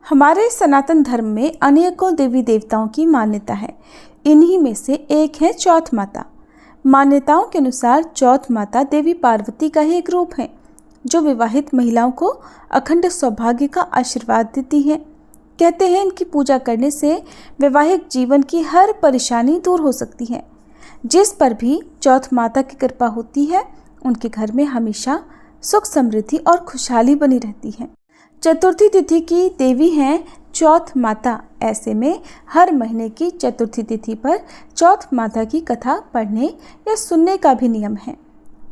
हमारे सनातन धर्म में अनेकों देवी देवताओं की मान्यता है। इन्हीं में से एक है चौथ माता। मान्यताओं के अनुसार चौथ माता देवी पार्वती का ही एक रूप है जो विवाहित महिलाओं को अखंड सौभाग्य का आशीर्वाद देती है। कहते हैं इनकी पूजा करने से वैवाहिक जीवन की हर परेशानी दूर हो सकती है। जिस पर भी चौथ माता की कृपा होती है उनके घर में हमेशा सुख समृद्धि और खुशहाली बनी रहती है। चतुर्थी तिथि की देवी हैं चौथ माता। ऐसे में हर महीने की चतुर्थी तिथि पर चौथ माता की कथा पढ़ने या सुनने का भी नियम है।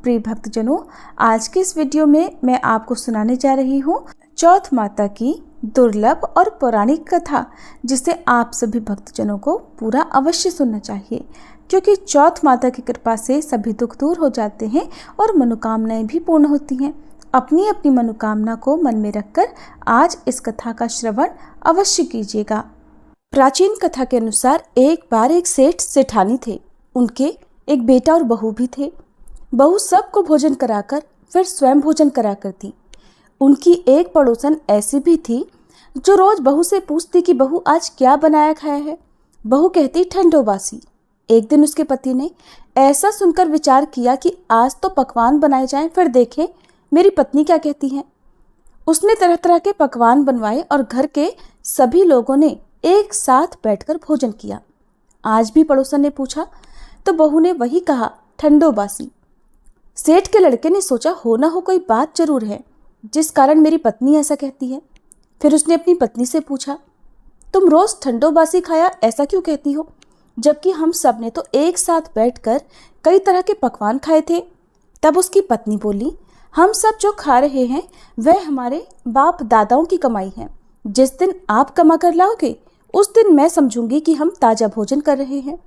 प्रिय भक्तजनों, आज की इस वीडियो में मैं आपको सुनाने जा रही हूँ चौथ माता की दुर्लभ और पौराणिक कथा, जिसे आप सभी भक्तजनों को पूरा अवश्य सुनना चाहिए, क्योंकि चौथ माता की कृपा से सभी दुख दूर हो जाते हैं और मनोकामनाएं भी पूर्ण होती हैं। अपनी अपनी मनोकामना को मन में रखकर आज इस कथा का श्रवण अवश्य कीजिएगा। प्राचीन कथा के अनुसार एक बार एक सेठ सेठानी थे। उनके एक बेटा और बहू भी थे। बहू सबको भोजन कराकर फिर स्वयं भोजन करा करती। उनकी एक पड़ोसन ऐसी भी थी जो रोज बहू से पूछती कि बहू आज क्या बनाया खाया है। बहू कहती ठंडो बासी। एक दिन उसके पति ने ऐसा सुनकर विचार किया कि आज तो पकवान बनाए जाएं, फिर देखें मेरी पत्नी क्या कहती है। उसने तरह तरह के पकवान बनवाए और घर के सभी लोगों ने एक साथ बैठकर भोजन किया। आज भी पड़ोसन ने पूछा तो बहू ने वही कहा, ठंडो बासी। सेठ के लड़के ने सोचा हो ना हो कोई बात जरूर है जिस कारण मेरी पत्नी ऐसा कहती है। फिर उसने अपनी पत्नी से पूछा, तुम रोज ठंडो बासी खाया ऐसा क्यों कहती हो, जबकि हम सब ने तो एक साथ बैठकर कई तरह के पकवान खाए थे। तब उसकी पत्नी बोली, हम सब जो खा रहे हैं वह हमारे बाप दादाओं की कमाई है। जिस दिन आप कमा कर लाओगे उस दिन मैं समझूंगी कि हम ताजा भोजन कर रहे हैं।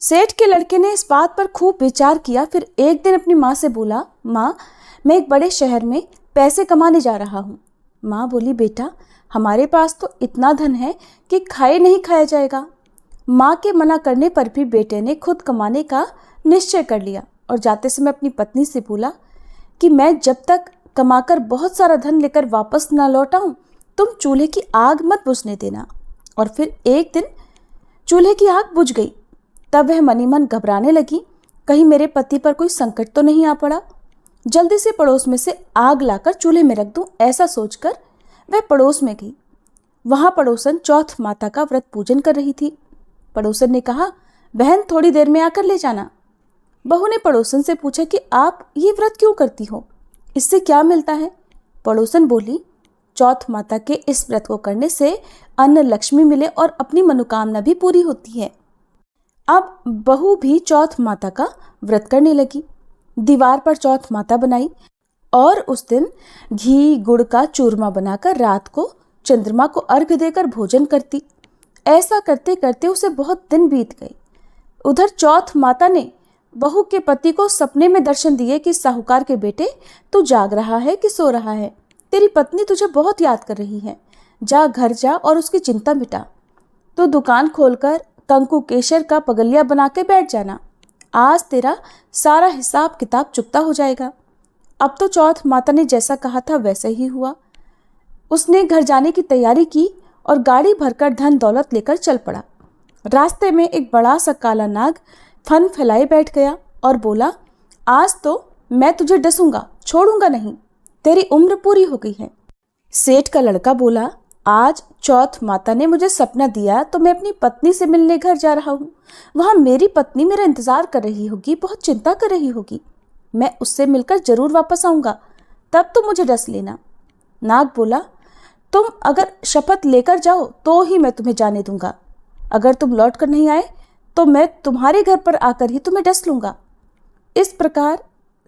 सेठ के लड़के ने इस बात पर खूब विचार किया। फिर एक दिन अपनी माँ से बोला, माँ मैं एक बड़े शहर में पैसे कमाने जा रहा हूँ। माँ बोली, बेटा हमारे पास तो इतना धन है कि खाए नहीं खाया जाएगा। माँ के मना करने पर भी बेटे ने खुद कमाने का निश्चय कर लिया और जाते समय अपनी पत्नी से बोला कि मैं जब तक कमाकर बहुत सारा धन लेकर वापस ना लौटाऊं तुम चूल्हे की आग मत बुझने देना। और फिर एक दिन चूल्हे की आग बुझ गई। तब वह मनी मन घबराने लगी, कहीं मेरे पति पर कोई संकट तो नहीं आ पड़ा। जल्दी से पड़ोस में से आग लाकर चूल्हे में रख दूं, ऐसा सोचकर वह पड़ोस में गई। वहां पड़ोसन चौथ माता का व्रत पूजन कर रही थी। पड़ोसन ने कहा, बहन थोड़ी देर में आकर ले जाना। बहू ने पड़ोसन से पूछा कि आप ये व्रत क्यों करती हो, इससे क्या मिलता है। पड़ोसन बोली, चौथ माता के इस व्रत को करने से अन्न लक्ष्मी मिले और अपनी मनोकामना भी पूरी होती है। अब बहू भी चौथ माता का व्रत करने लगी। दीवार पर चौथ माता बनाई और उस दिन घी गुड़ का चूरमा बनाकर रात को चंद्रमा को अर्घ्य देकर भोजन करती। ऐसा करते करते उसे बहुत दिन बीत गए। उधर चौथ माता ने बहू के पति को सपने में दर्शन दिए कि साहूकार के बेटे तू जाग रहा है कि सो रहा है, तेरी पत्नी तुझे बहुत याद कर रही है, जा घर जा और उसकी चिंता मिटा। तो दुकान खोलकर कंकु केशर का पगलिया बना के बैठ जाना, आज तेरा सारा हिसाब किताब चुकता हो जाएगा। अब तो चौथ माता ने जैसा कहा था वैसा ही हुआ। उसने घर जाने की तैयारी की और गाड़ी भरकर धन दौलत लेकर चल पड़ा। रास्ते में एक बड़ा सा काला नाग फन फैलाए बैठ गया और बोला, आज तो मैं तुझे डसूंगा, छोड़ूंगा नहीं, तेरी उम्र पूरी हो गई है। सेठ का लड़का बोला, आज चौथ माता ने मुझे सपना दिया तो मैं अपनी पत्नी से मिलने घर जा रहा हूँ। वहां मेरी पत्नी मेरा इंतजार कर रही होगी, बहुत चिंता कर रही होगी। मैं उससे मिलकर जरूर वापस आऊंगा, तब तुम मुझे डस लेना। नाग बोला, तुम अगर शपथ लेकर जाओ तो ही मैं तुम्हें जाने दूंगा, अगर तुम लौट कर नहीं आए तो मैं तुम्हारे घर पर आकर ही तुम्हें डस लूंगा। इस प्रकार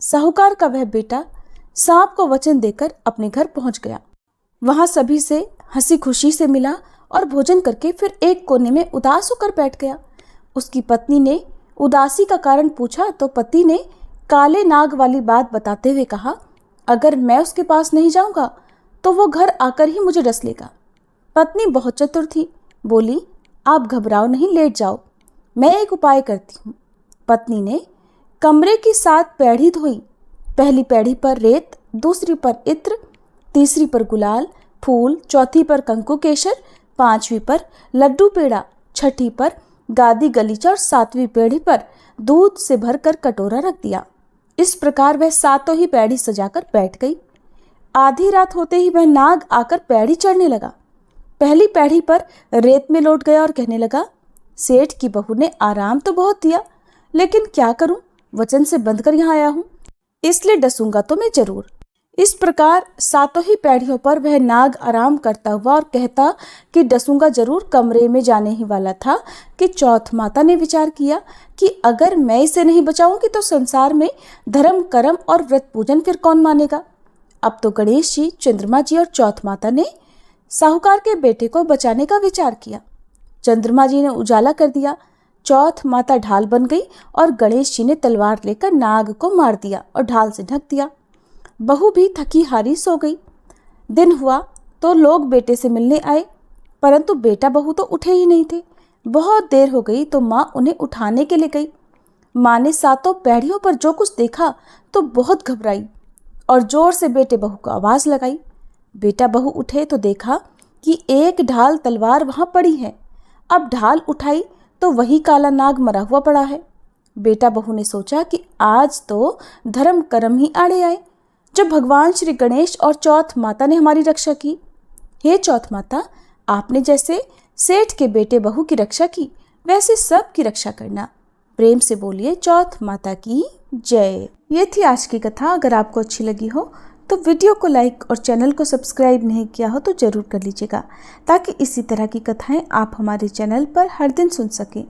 साहूकार का वह बेटा सांप को वचन देकर अपने घर पहुंच गया। वहां सभी से हंसी खुशी से मिला और भोजन करके फिर एक कोने में उदास होकर बैठ गया। उसकी पत्नी ने उदासी का कारण पूछा तो पति ने काले नाग वाली बात बताते हुए कहा, अगर मैं उसके पास नहीं जाऊंगा तो वो घर आकर ही मुझे डस लेगा। पत्नी बहुत चतुर थी, बोली, आप घबराओ नहीं, लेट जाओ, मैं एक उपाय करती हूँ। पत्नी ने कमरे की 7 पैड़ी धोई। पहली पैड़ी पर रेत, दूसरी पर इत्र, तीसरी पर गुलाल, फूल, चौथी पर कंकु केशर, पांचवी पर लड्डू पेड़ा, छठी पर गादी गलीचा और सातवीं पेढ़ी पर दूध से भरकर कटोरा रख दिया। इस प्रकार वह सातों ही पैड़ी सजाकर बैठ गई। आधी रात होते ही वह नाग आकर पैड़ी चढ़ने लगा। पहली पैड़ी पर रेत में लौट गया और कहने लगा, सेठ की बहू ने आराम तो बहुत दिया, लेकिन क्या करूं, वचन से बंधकर यहाँ आया हूं, इसलिए डसूंगा तो मैं जरूर। इस प्रकार सातों ही पैड़ियों पर वह नाग आराम करता हुआ और कहता कि डसूंगा जरूर कमरे में जाने ही वाला था कि चौथ माता ने विचार किया कि अगर मैं इसे नहीं बचाऊंगी तो संसार में धर्म कर्म और व्रत पूजन फिर कौन मानेगा। अब तो गणेश जी, चंद्रमा जी और चौथ माता ने साहूकार के बेटे को बचाने का विचार किया। चंद्रमा जी ने उजाला कर दिया, चौथ माता ढाल बन गई और गणेश जी ने तलवार लेकर नाग को मार दिया और ढाल से ढक दिया। बहू भी थकी हारी सो गई। दिन हुआ तो लोग बेटे से मिलने आए, परंतु बेटा बहू तो उठे ही नहीं थे। बहुत देर हो गई तो माँ उन्हें उठाने के लिए गई। माँ ने सातों पैड़ियों पर जो कुछ देखा तो बहुत घबराई और जोर से बेटे बहू को आवाज़ लगाई। बेटा बहू उठे तो देखा कि एक ढाल तलवार वहाँ पड़ी है। अब ढाल उठाई तो वही काला नाग मरा हुआ पड़ा है। बेटा बहू ने सोचा कि आज तो धर्म कर्म ही आड़े आए, जब भगवान श्री गणेश और चौथ माता ने हमारी रक्षा की। हे चौथ माता, आपने जैसे सेठ के बेटे बहू की रक्षा की, वैसे सब की रक्षा करना। प्रेम से बोलिए चौथ माता की जय। ये थी आज की कथा। अगर आपको अच्छी लगी हो तो वीडियो को लाइक और चैनल को सब्सक्राइब नहीं किया हो तो ज़रूर कर लीजिएगा, ताकि इसी तरह की कथाएं आप हमारे चैनल पर हर दिन सुन सकें।